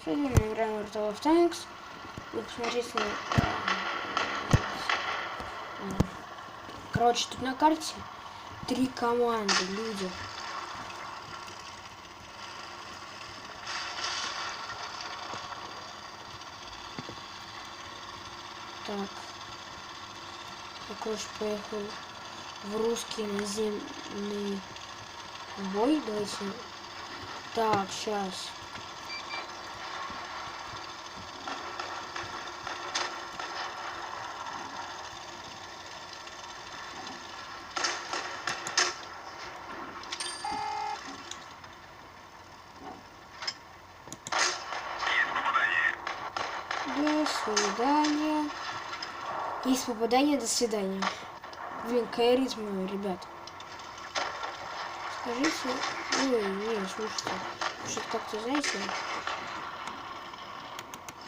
Сегодня мы играем в World of Tanks. Вы посмотрите на... Короче, тут на карте 3 команды, люди. Так. Такой уж поехал в русский наземный бой. Давайте. Так, сейчас. До свидания. Есть попадание, до свидания. Блин, кайрит мой, ребят. Скажите... Ой, не, слушайте. Что-то как-то, знаете...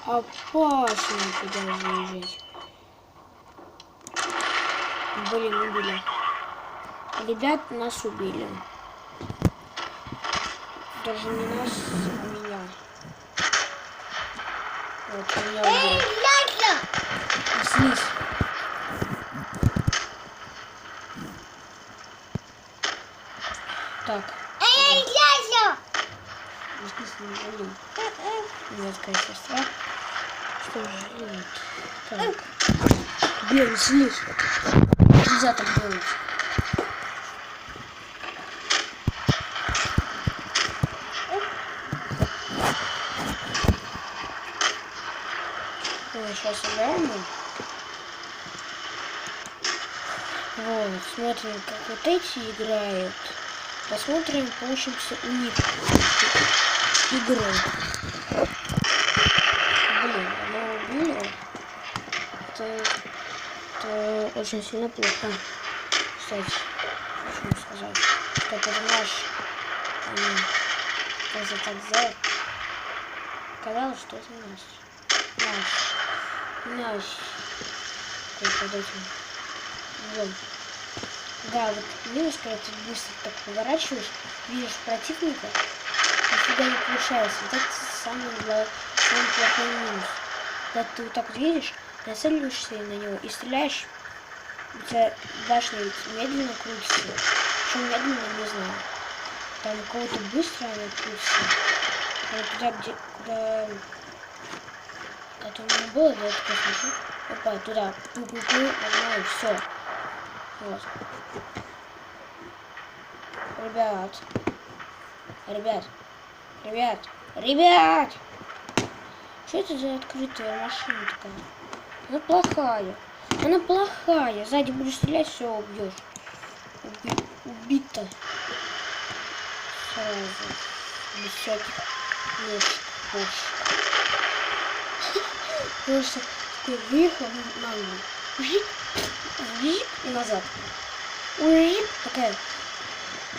Опасно туда заезжать. Блин, убили. Ребят, нас убили. Даже не нас, а меня. Вот, меня убили. Снизь. Так. Нет, такая сестра. Что же делать? Так. Блин, снизь. Нельзя так делать. Сейчас играем. Вот, смотрим, как вот эти играют. Посмотрим, получится у них игрой. Блин, она убила. Это очень сильно плохо. Кстати, хочу сказать, что это наш. Они так сделали. Казалось, что это наш. Под этим. Вот. Да, вот видишь, когда ты быстро так поворачиваешь, видишь противника, нифига не получается. Вот это самый плохой минус. Когда ты вот так вот видишь, нацеливаешься на него и стреляешь, у тебя башня ведь медленно крутится. Причем медленно, не знаю. Там у кого-то быстро она крутится. Вот туда, куда у меня было, да, я такой смотрю. Опа, туда. Нажимаю, все. Вот. Ребят! Что это за открытая машина такая? Она плохая. Сзади будешь стрелять, все убьешь. Убито. Сразу. Без всяких ножек. Просто такой выехал на угол. Жик и назад. Жик такая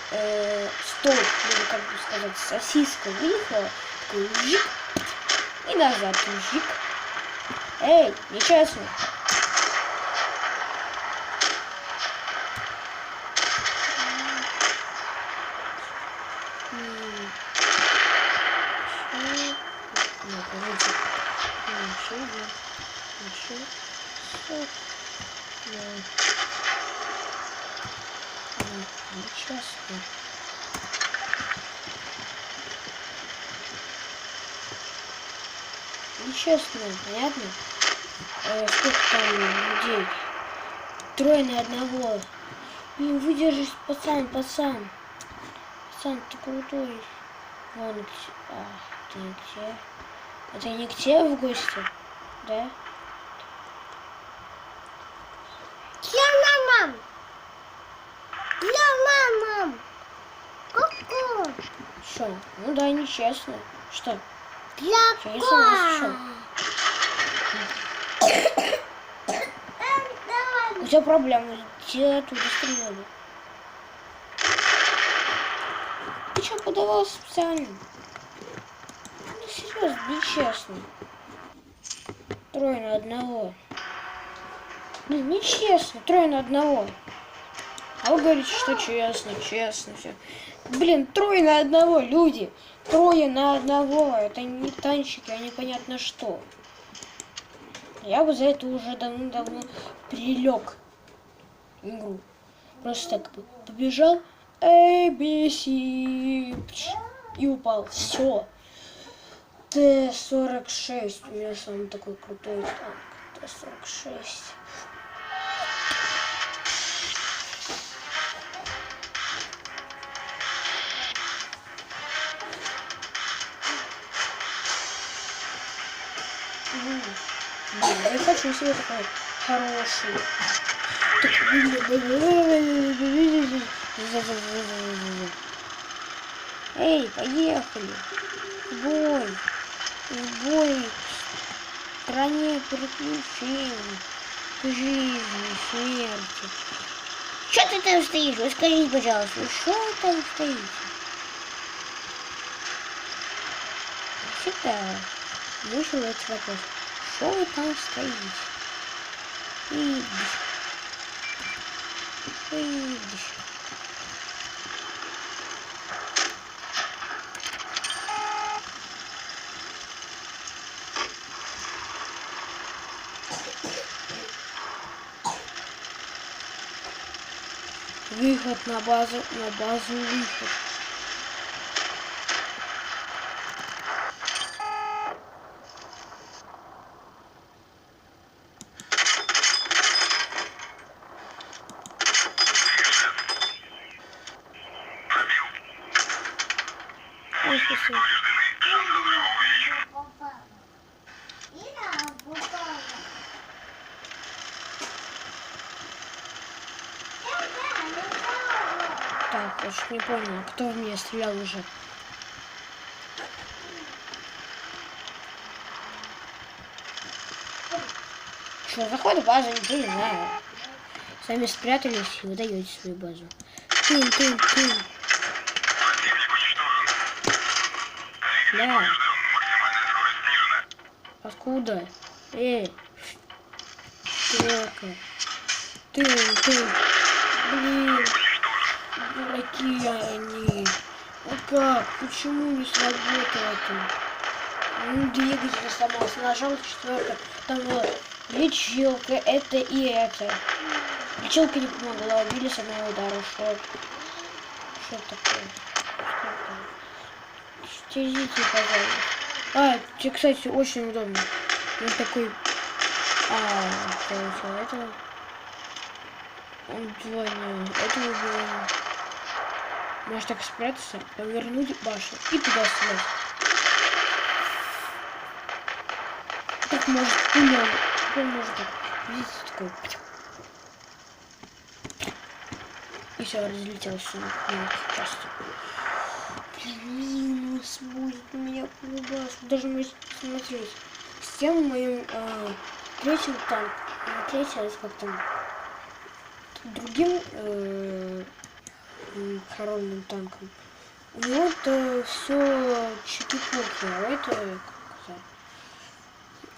стол, или как бы сказать, сосиска выехала. Такой жик и назад. Жик. Эй, нечестно. Нечестно, понятно? Сколько там людей? 3 на 1. Не выдержишь, пацан. Пацан, ты крутой. Вон, ты где? Это не к тебе в гости? Да? Мам! Ку-ку! Что? Ну да, нечестно. Что? Я не согласен. У тебя проблемы. Тебе оттуда стреляли. Ты что, подавал специально? Ну серьезно, нечестно. 3 на 1. Блин, нечестно. 3 на 1. А вы говорите, что честно, все. Блин, трое на одного, люди. Трое на одного. Это не танчики, а непонятно что. Я бы за это уже давно прилег игру. Просто так побежал ABC и упал. Все. Т-46. У меня самый такой крутой танк. Т-46. Я не хочу себе такой хороший. Эй, поехали. В бой. В бой. В стране приключений. Жизни, смерти. Что ты там стоишь? Вы скажите, пожалуйста, что вы там стоите? Всегда вышел этот вопрос. Что вы там стоите? Видишь. Видишь. Выход на базу выход. Ой, спасибо. Так, я что не понял, кто в меня стрелял уже? Что, заход в базу, никто не знаю. Сами спрятались и выдаете свою базу. Тын. Да. Откуда? Стрелка. Тын. Блин. Дураки они. А как? Почему не сработало это? Ну, двигатель сломался. Нажал 4. Там вот лечилка, это и это. Лечилка не помогла, убили с одного удара. Что такое? Стелите, пожалуйста. Тебе, кстати, очень удобно. Он такой... это... Он двойной. Это убиваем. Можешь так спрятаться, повернуть башню и туда стрелять. Так может пулем. Он может так. Видите, такой. И все, разлетелся на части. Блин, минус будет у меня полубас. Даже можете посмотреть. С тем моим третьим танк. Третий, как там. Другим коронным танком. У него это все чики-пуки, а это как-то...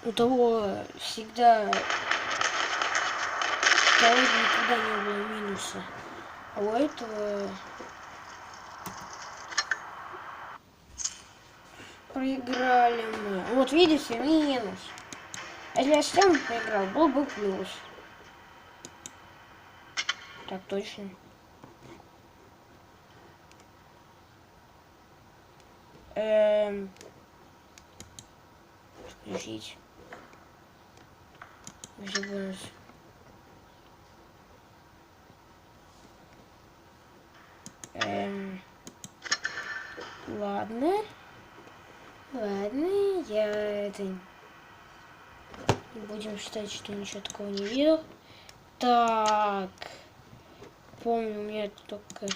У того всегда никогда не было минуса. А у этого проиграли мы. Вот видите, минус. А если я с тем проиграл, был бы плюс. Так точно. Включить. Забылось. Ладно, я это... Будем считать, что ничего такого не видел. Так, помню, у меня только...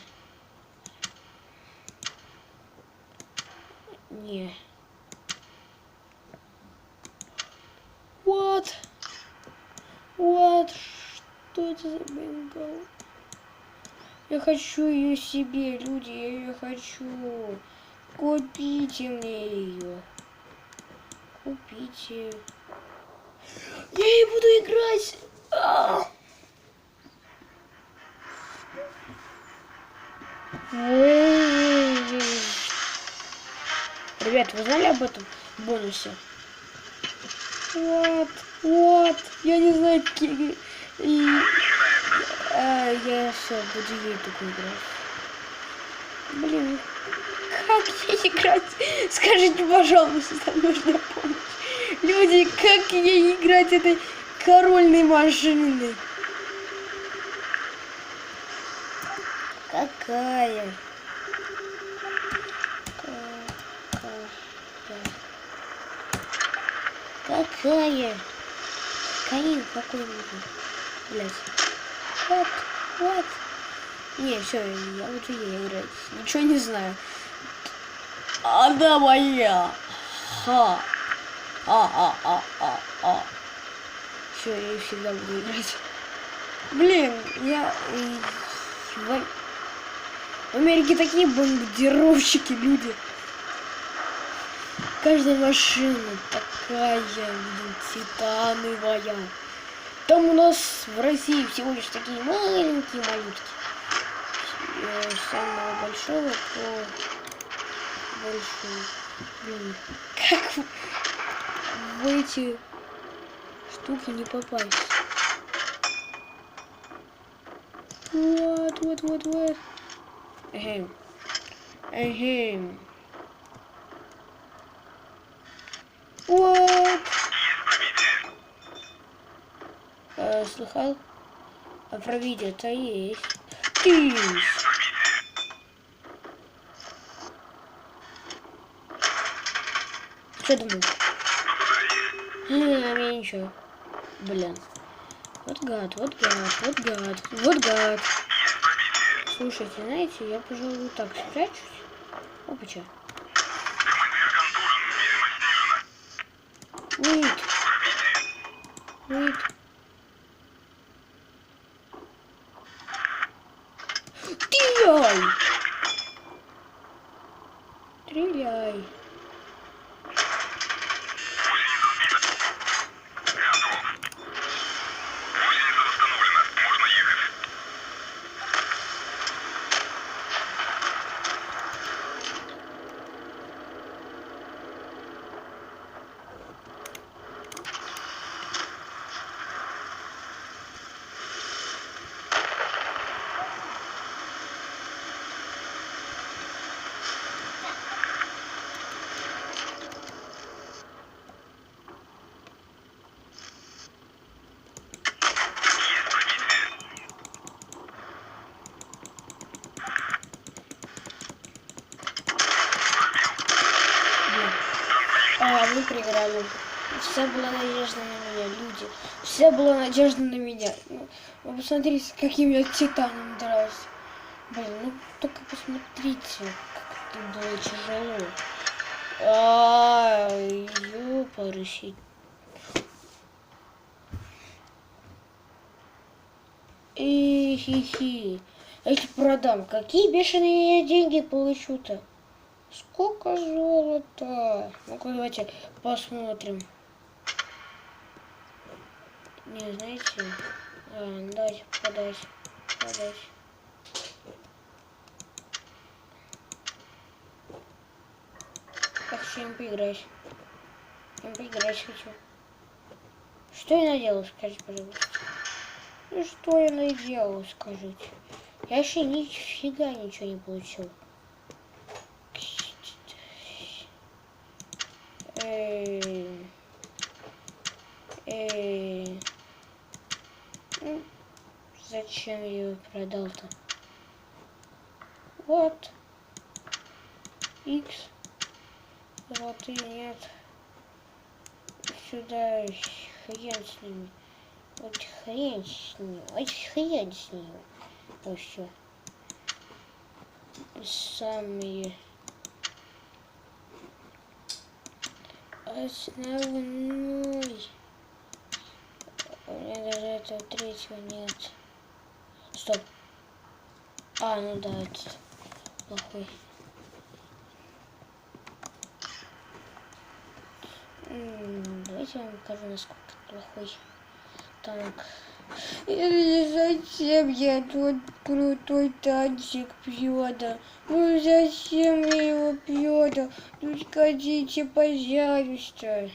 Не. What? Что это за бенгал? Я хочу ее себе, люди, я ее хочу. Купите мне ее. Купите. Я ей буду играть. Ребят, вы знали об этом бонусе? Вот. Я не знаю, какие... Я все, буду ей такой играть. Блин, как ей играть? Скажите, пожалуйста, нужна помощь. Люди, как ей играть этой корольной машиной? Какая? Какая? Какой нужен? Блять. Вот. Не, все, я буду ей играть. Ничего не знаю. Она моя. Ха. Все, я ей всегда буду играть. Блин, в Америке такие бомбардировщики, люди. Каждая машина такая, блин, титановая. Там у нас в России всего лишь такие маленькие малютки. С самого большого по большому. Блин, как в эти штуки не попасть? Вот. Эгем. Вот. Слыхал? А провидец-то есть. Что думал? Мне ничего. Блин. Вот гад. Слушайте, знаете, я, пожалуй, так спрячусь. Опача. Wait. Стреляй. Мы проиграли. Вся была надежда на меня, люди. Вся была надежда на меня. Вы посмотрите, с каким я титаном дрался. Блин, ну только посмотрите, как это было тяжело. Ёпарасить. Хи-хи. Если продам, какие бешеные я деньги получу-то? Сколько золота? Ну-ка, давайте посмотрим. Не, знаете... давайте подать. Как хочу им поиграть. Хочу. Что я наделал, скажите, пожалуйста. Ну, что я наделал, скажите. Я вообще нифига ничего не получил. Зачем я его продал-то? Вот. X. Золотые нет. Сюда хрен с ними. Вот хрен с ними. Вот все. Самые основной. У меня даже этого третьего нет. Стоп. Ну да, этот плохой. Давайте я вам покажу, насколько плохой танк. Зачем я тот крутой танчик пьёда? Ну зачем я его пьёда? Ну скажите, пожалуйста.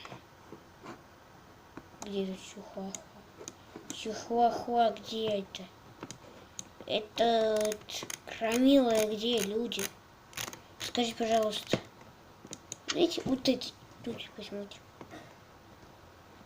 Где тут Чухуахуа? Чухуахуа, где это? Это Крамила, где люди? Скажи, пожалуйста. Видите, вот эти. Тут посмотрим.